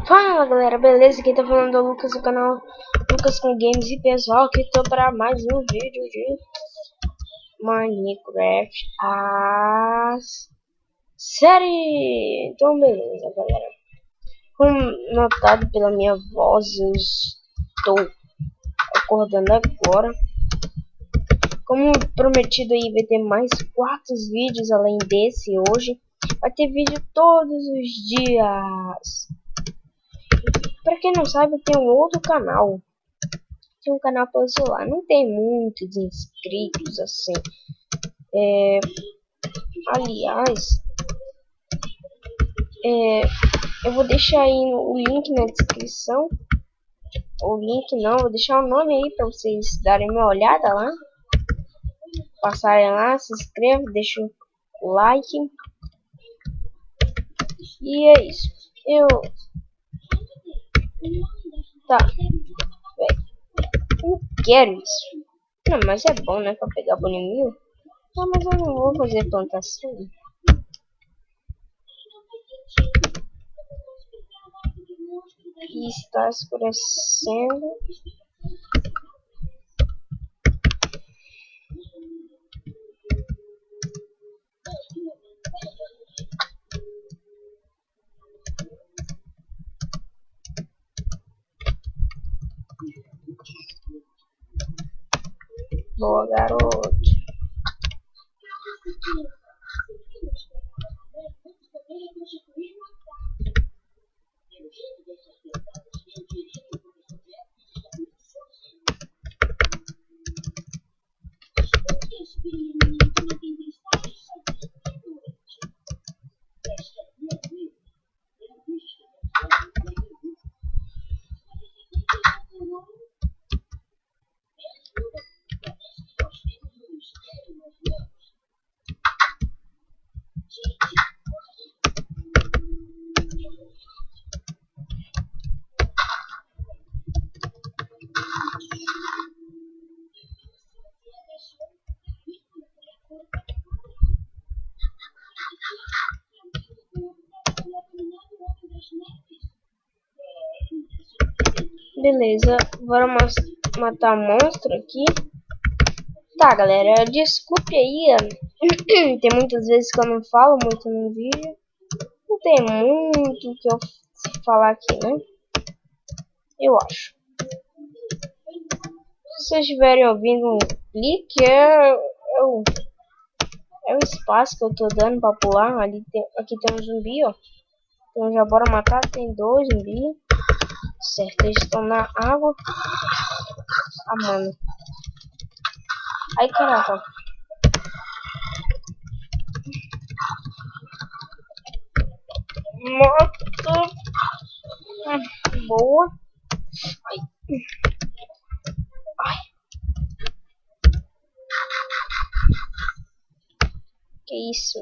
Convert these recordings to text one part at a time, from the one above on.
Fala galera, beleza? Quem tá falando é o Lucas do canal Lucas com Games e pessoal, que tô para mais um vídeo de Minecraft a série. Então beleza galera, como notado pela minha voz, eu estou acordando agora. Como prometido aí, vai ter mais 4 vídeos além desse hoje. Vai ter vídeo todos os dias. Pra quem não sabe, tem um outro canal. Tem um canal pelo celular. Não tem muitos inscritos assim. Aliás, eu vou deixar aí o link na descrição. O link não, vou deixar o nome aí pra vocês darem uma olhada lá. Passarem lá, se inscrevam, deixem o like. E é isso. Tá. Eu quero isso. Não, mas é bom, né? Pra pegar boninho. Não, mas eu não vou fazer plantação. E está escurecendo. Boa, garoto. Beleza, bora matar monstro aqui. Tá, galera, desculpe aí. Tem muitas vezes que eu não falo muito no vídeo. Não tem muito o que eu falar aqui, né? Eu acho. Se vocês estiverem ouvindo um clique, é o espaço que eu tô dando pra pular. Aqui tem um zumbi, ó. Então já bora matar. Tem 2 zumbis. Certo, eles estão na água. Ah, mano. Ai, caraca. Moto. Boa. Ai. Ai. Que isso?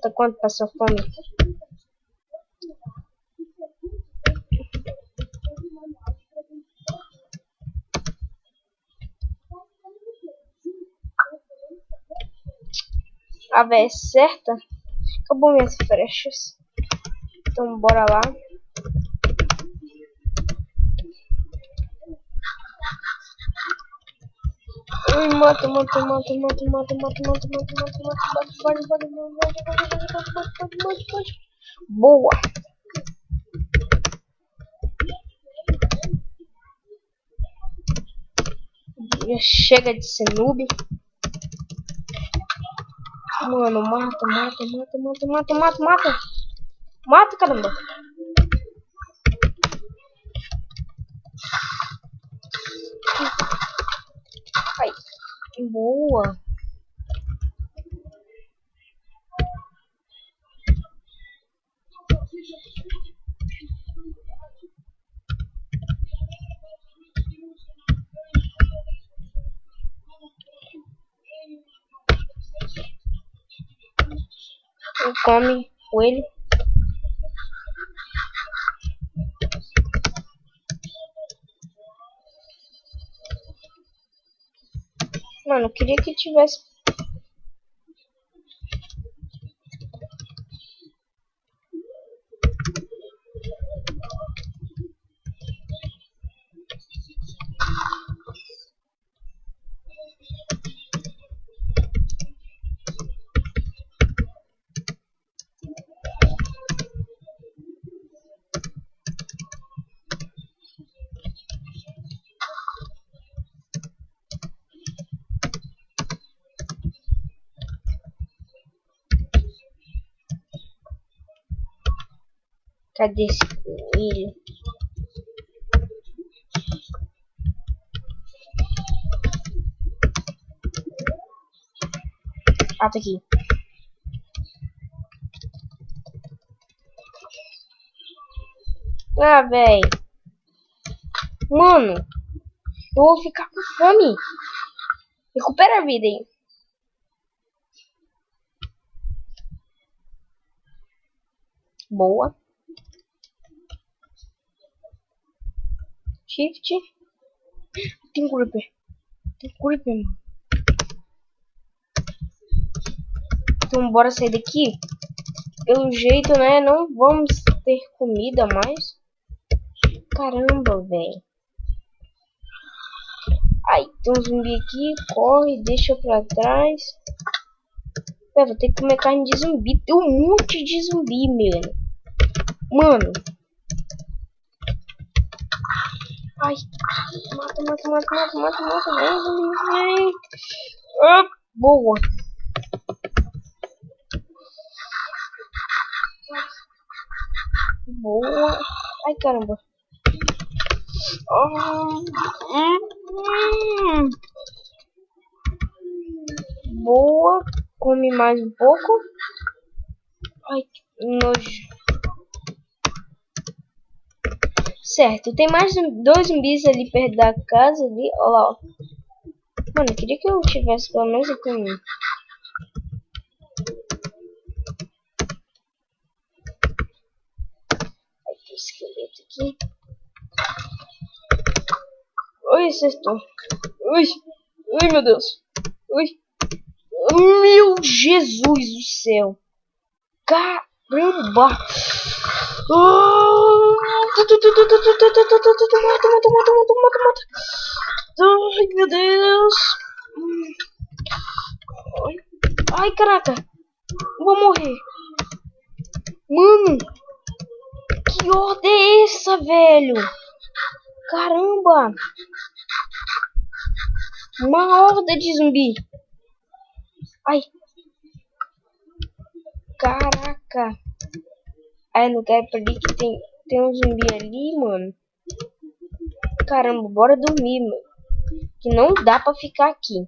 Tá quanto passou fome? A vez certa? Acabou minhas flechas. Então bora lá. Mata. Boa. Chega de ser noob. Mano, mata. Mata, caramba. Ai, boa. Come coelho. Mano, eu queria que tivesse... Cadê esse coelho? Ah, tá aqui. Ah, véi. Mano, eu vou ficar com fome. Recupera a vida aí. Boa. Shift. Tem creeper. Tem creeper, mano. Então bora sair daqui. Pelo jeito, né? Não vamos ter comida mais. Caramba, velho. Ai, tem um zumbi aqui. Corre, deixa pra trás. Vou ter que comer carne de zumbi. Tem um monte de zumbi, meu. Mano. Ai. Mata, mata, mata, mata, mata, mata. Vem. Ah, boa. Boa. Ai, caramba. Boa. Come mais um pouco. Ai, que nojo. Certo, tem mais dois zumbis ali perto da casa ali. Olha lá, ó. Mano, eu queria que eu tivesse pelo menos aqui um. Aí tem esqueleto aqui. Oi, acertou. Ui, ui, meu Deus. Ui. Meu Jesus do céu. Caramba. Ai, meu Deus. Ai, caraca. Vou morrer. Mano. Que ordem é essa, velho? Caramba. Uma horda de zumbi. Ai. Caraca. Ai, não quero perder que tem um zumbi ali, mano. Caramba, bora dormir, mano. Que não dá pra ficar aqui.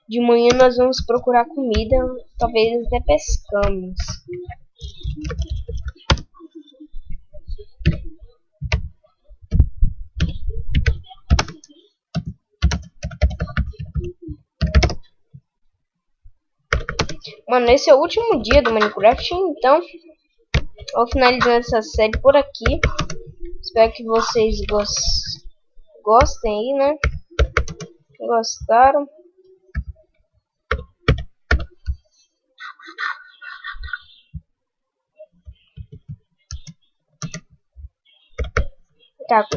De manhã nós vamos procurar comida. Talvez até pescamos. Mano, esse é o último dia do Minecraft, então vou finalizando essa série por aqui. Espero que vocês gostem aí, né? Gostaram? Tá.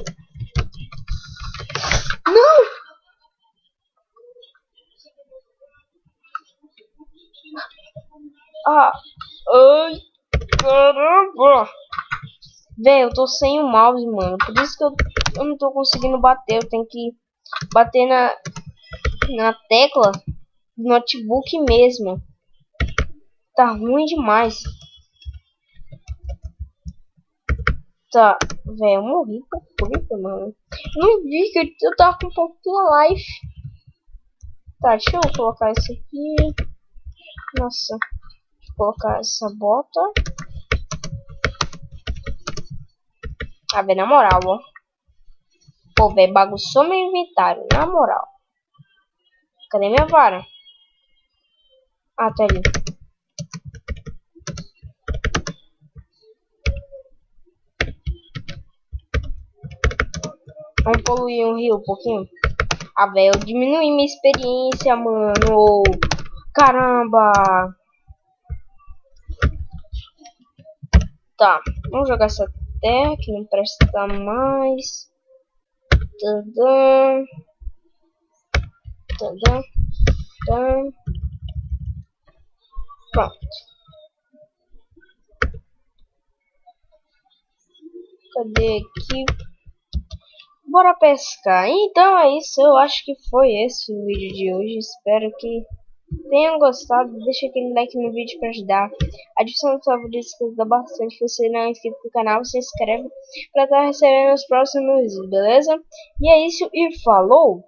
Não! Ah! Ai! Caramba! Véi, eu tô sem o mouse, mano. Por isso que eu não tô conseguindo bater. Eu tenho que bater na tecla do notebook mesmo. Tá ruim demais. Tá, velho, eu morri por creeper, mano. Não vi que eu tava com pouquinho life. Tá, deixa eu colocar isso aqui. Nossa, deixa eu colocar essa bota. Ah, velho, na moral, ó. Pô, velho, bagunçou meu inventário, na moral. Cadê minha vara? Ah, tá ali. Vamos poluir um rio um pouquinho. Ah, velho, eu diminui minha experiência, mano. Caramba. Tá, vamos jogar essa terra que não presta mais. Tadã. Tadã. Tadã. Pronto. Cadê aqui? Bora pescar. Então é isso. Eu acho que foi esse o vídeo de hoje. Espero que tenham gostado. Deixa aquele like no vídeo para ajudar. Adicione os favoritos que ajuda bastante. Se você não é inscrito no canal, se inscreve para estar recebendo os próximos vídeos, beleza? E é isso e falou!